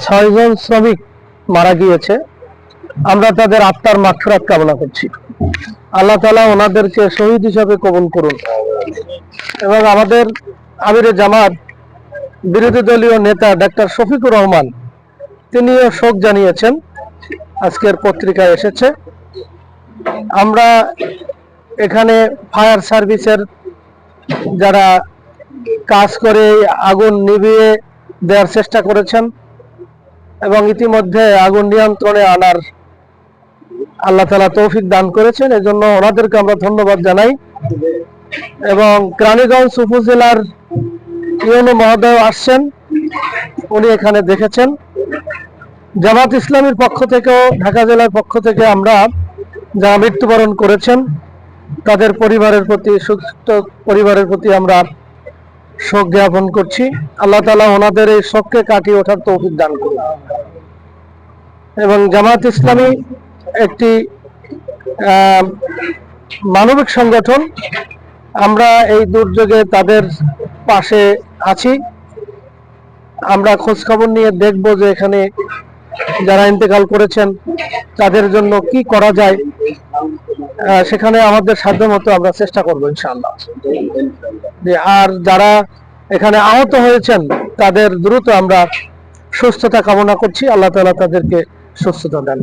ছয়জন শ্রমিক মারা গিয়েছে। আমরা তাদের আত্মার মাগফিরাত কামনা করছি। আল্লাহ তাআলা ওনাদেরকে শহীদ হিসাবে কবুল করুন। এবং আমাদের আমিরে জামাত বিরোধী দলীয় নেতা ডাক্তার শফিকুর রহমান তিনিও শোক জানিয়েছেন, আজকের পত্রিকায় এসেছে। আমরা এখানে ফায়ার সার্ভিসের যারা কাজ করে আগুন নিভিয়ে দেওয়ার চেষ্টা করেছেন এবং ইতিমধ্যে আগুন নিয়ন্ত্রণে আনার আল্লাহ তাআলা তৌফিক দান করেছেন, এজন্য ওনাদেরকে আমরা ধন্যবাদ জানাই। এবং কেরানীগঞ্জ উপজেলার ইউনো মহোদয় আসছেন, উনি এখানে দেখেছেন। জামাত ইসলামীর পক্ষ থেকেও, ঢাকা জেলার পক্ষ থেকে আমরা যারা মৃত্যুবরণ করেছেন তাদের পরিবারের প্রতি আমরা শোক জ্ঞাপন করছি। আল্লাহ তাআলা ওনাদের এই শোককে কাটিয়ে ওঠার তৌফিক দান করুন। এবং জামাত ইসলামী একটি মানবিক সংগঠন, আমরা এই দুর্যোগে তাদের পাশে আছি। আমরা খোঁজ খবর নিয়ে দেখব যে এখানে যারা ইন্তেকাল করেছেন তাদের জন্য কি করা যায়, সেখানে আমাদের সাধ্যমতো আমরা চেষ্টা করবো ইনশাআল্লাহ। আর যারা এখানে আহত হয়েছেন তাদের দ্রুত আমরা সুস্থতা কামনা করছি, আল্লাহ তাআলা তাদেরকে সুস্থতা দেন।